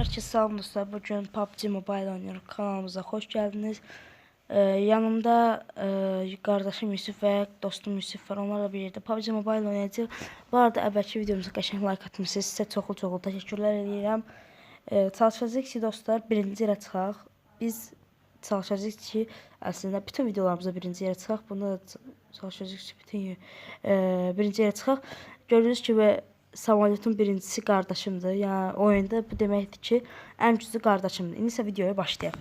Hər kəs salam dostlar. Bugün PUBG Mobile oynuyoruz. Kanalımıza xoş gəldiniz. Yanımda qardaşım Yusuf və dostum Yusuf var. Onlarla bir yerdə PUBG Mobile oynayacağıq. Bu arada əvvəlki videomuza qəşəng like atmışsınız. Sizə çoxlu təşəkkürlər edirəm. Çalışacağıq ki dostlar birinci yerə çıxaq. Biz çalışacağıq ki əslində bütün videolarımızda birinci yerə çıxaq. Bunda da çalışacağıq ki bütün birinci yerə çıxaq. Gördüyünüz kimi Samolyotun birincisi qardaşımdır. Yəni oyunda bu deməkdir ki, ən güclü qardaşımdır. İndi isə videoya başlayaq.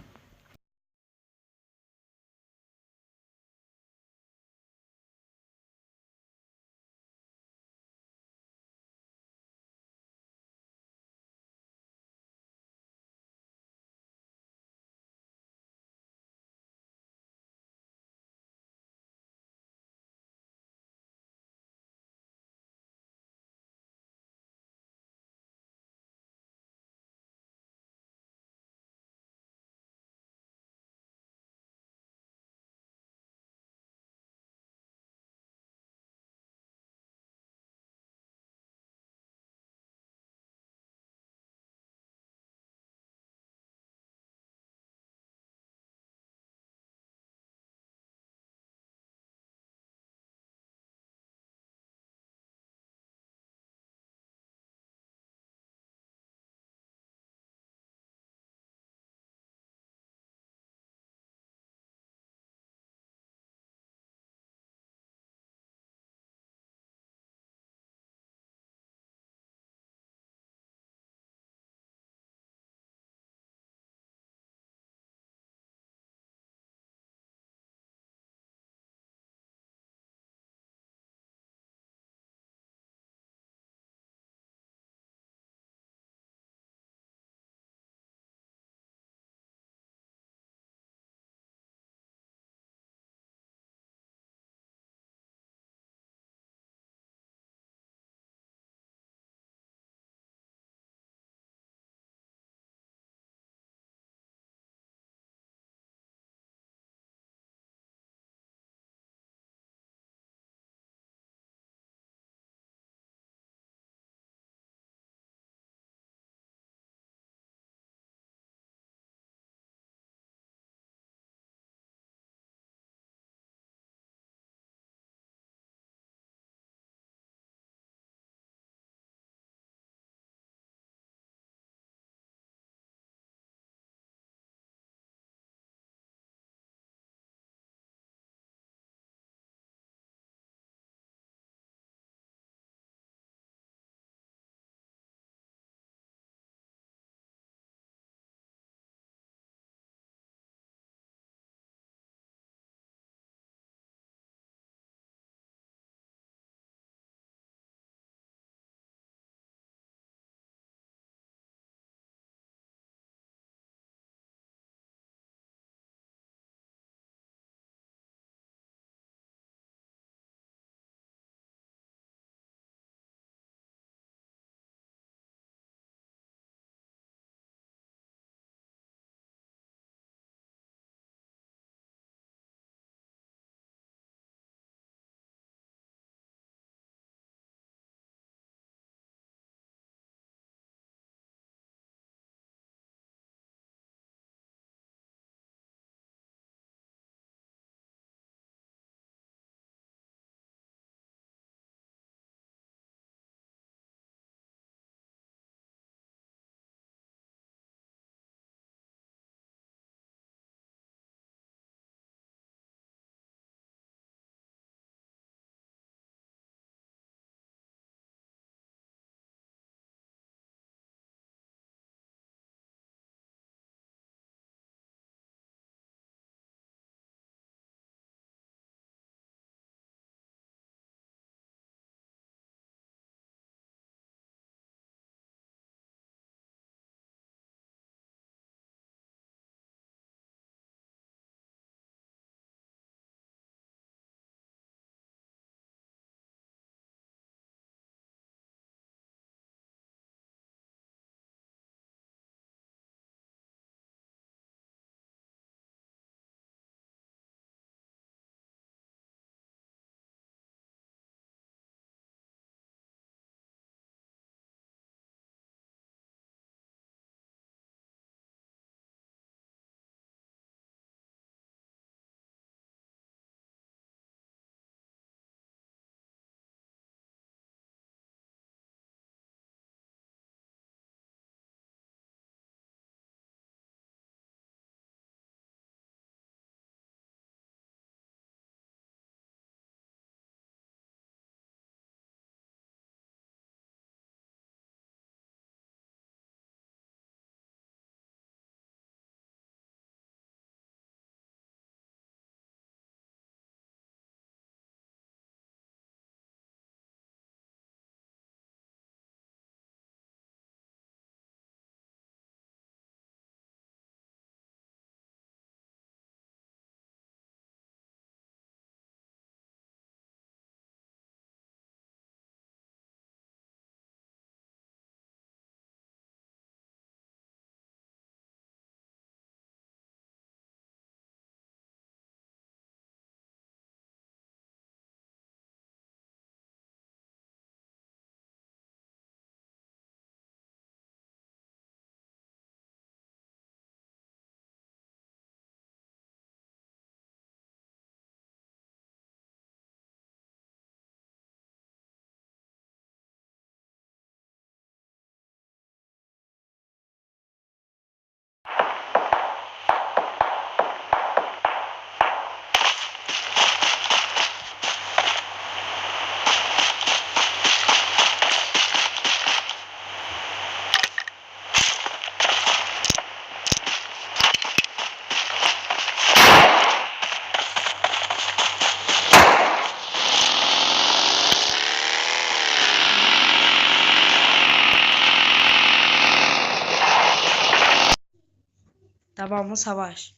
Davamlı savaş.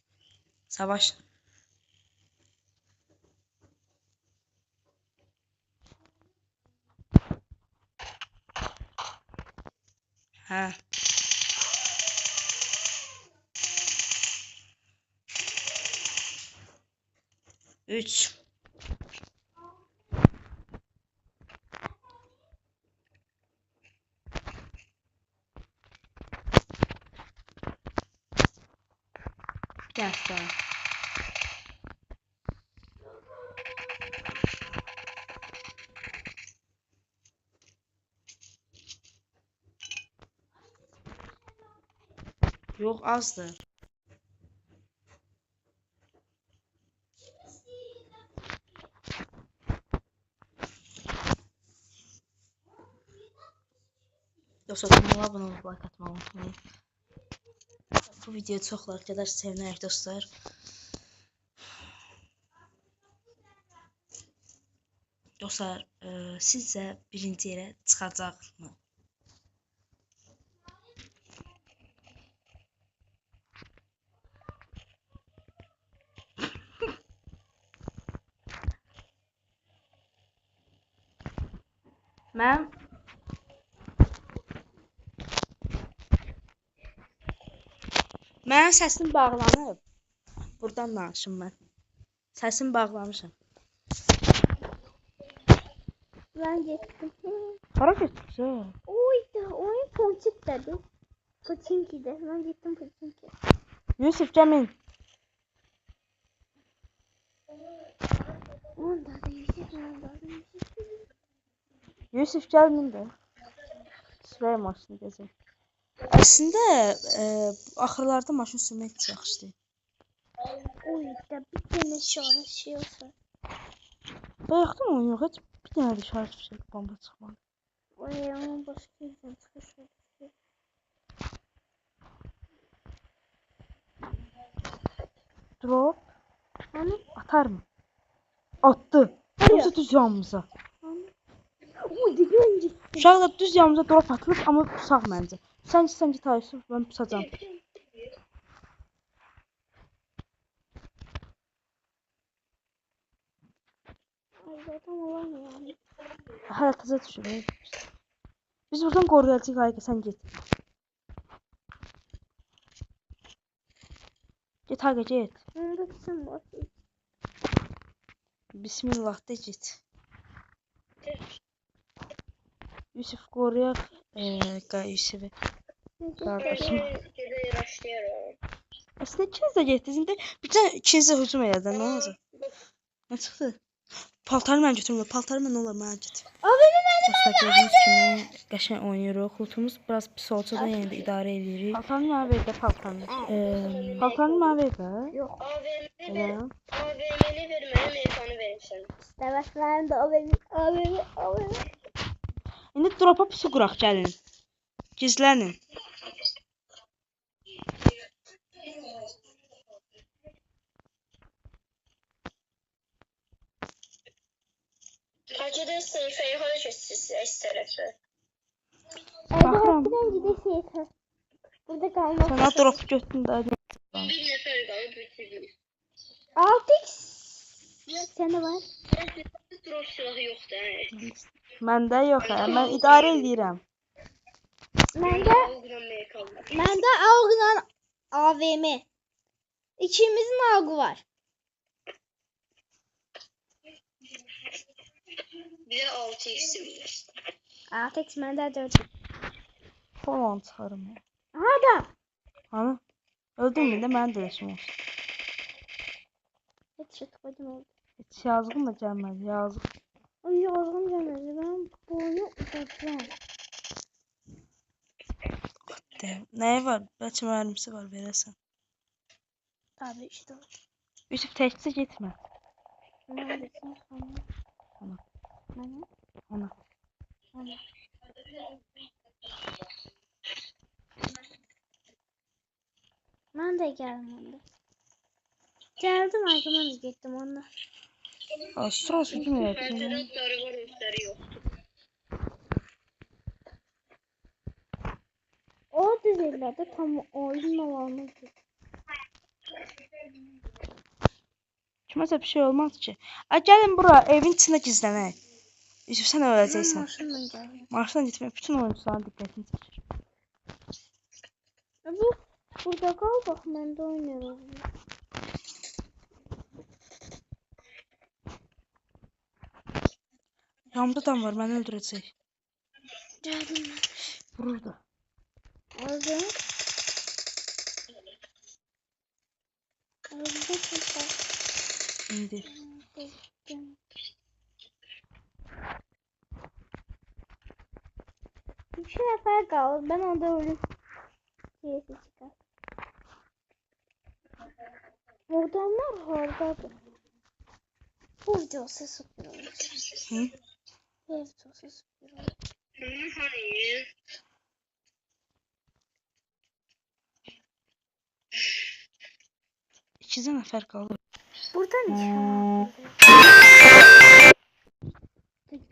Savaş. Hə. 3. Dəstə. Yox, azdır. Dostlar, kanala abunə olub like atmağı unutmayın. Bu videoya çox like gedər, sevinərək dostlar. Dostlar, sizcə birinci yerə çıxacaqmı? Mənim səsim bağlanıb. Buradan danışım mən. Səsim bağlamışam. Ben gittim. Hara getdin? Oydu, oyun Ponçik dedi. Poçinki de. Ben gittim Poçinki. Yusuf Cəmin. Onda da yüksek, onda da yüksek. Yusuf Cəmin də. Sürəyə maşını gəzək. Əslində, axırlarda maşın sürmək çox yaxşıdır. Oydu, bir tane şöyle şey olsa. Bayaqdan oyun yox, heç bir dənə də şarj bir şey bomba çıxmadı. Oy, ama başka yerden çıkışıyor. Drop Hani? atar mı? Attı. Yoksa düz yanımıza. Hani? Oydu, önce. Uşaqlar düz yanımıza drop atılıb, amma pusaq məncə. Sən git Ayşə, mən pusacam. Ay, zaten olamıyor yani. Hələ təzə düşür. Biz buradan qoruyacağıq Ayşə, sən get. Get Ayşə, get. Onda kısım var. Bismillah de get. Yusuf qoruyaq Yusuf'u. Kardeşim. Aslında ikiniz de getdiniz. İndi bir tane ikiniz de hücum elədin, nə olacaq? Nə çıxdı? Paltarı mən götürmürəm. Paltarı mən olar mənə get. Dostlar, gördüyünüz kimi qəşəng oynayırıq. Lotumuz biraz pis olsa da yenə də idarə edirik. Paltarını mənə ver də, paltarını. Paltarını mənə ver də. Yok. AVM'ni vermem, Amerikanı verirsen. İstemez, ben de AVM. İndi dropa pusu quraq, gəlin. Gizlənin. Hacı da sınıfayı hoş geçsin tarafı. Baxıram. Bir şey. Burada kalmak. Sənə dropu götürdüm də. Bir nefer kalıp bitirdim. 6x. Sende var. Drop silahı yoktu. Məndə yox, mən idarə edirəm. Bende Algı'dan AVM. İkimizin algı var. Bir de 6x'im var. 6x bende 4. Falan çıxarım. Adam. Hanı? Öldün mü də mənim də yaşım olsun. Headshot koydum oldu. Heç yazığım da gəlmədi, yazıq. Ay yazgım gelmedi. Ben boyu uzatacağım. Nəyi var? Bəlkə mərmisi var, verəsən. Tabii işte o. Yusuf, təkcə getmə. Neredesin sonra? Ana. Bana. Ana. Bana. Ben de geldim. Geldim arkadan da gittim onunla. Sırası kim yaptı? Pencerede sarı var, üstleri yoktu. O düzellerde tam oyun alanı. Kiməsə bir şey olmaz ki. Gəlin bura evin içində gizlənək. Yusuf sən Mən öləcəksən. maşınla gəldim. Maşına getmək bütün oyuncuların diqqətini çəkir. Bu burada qal bax mən də oynayıram. Yanımda adam var, məni öldürəcək. Gəldim mən. Vurur da. Aldım. Aldım kimsə. İndi. İki nəfər qalır. Ben onda ölüm. Neyse çıkar. Adamlar hardadır? Bu videosu süper olur. Hı? Bu videosu süper olur. Hayır. İkizə nəfər qalır. Burada nişan atıldı.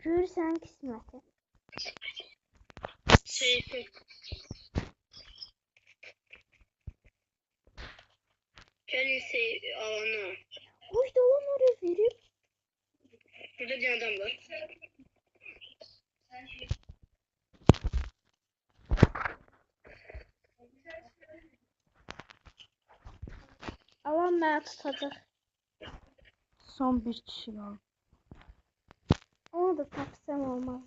Görürsən qisməti. Şeysi. Kendisi alanı. Uy dolan oraya verip. Burada bir adam var. Alan mənə tutacaq. Son bir kişi qalır. Onu da tapsam olmaz.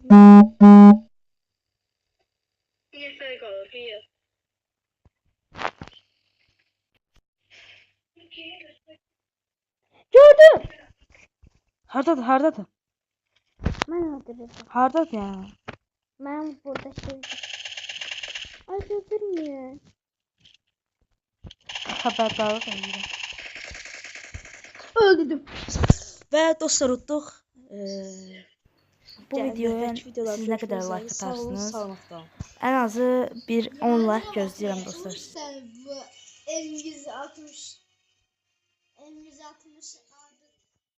Bir nefer kalır. Hayır. Gördüm. Hardadır, hardadır? Mən öldürürüm. Hardadır yəni? Mən burada şeydim. Ay öldürmüyor. Xəbərdarlıq edirəm. Öldürdüm. Və dostlar utduq. Bu videoya videolar siz nə qədər görüşmək like üzrə. Sağ olun, atarsınız? salamat qalın. Ən azı bir 10 like gözləyirəm dostlar. Sen bu elimizi atmış. Elimizi atmış.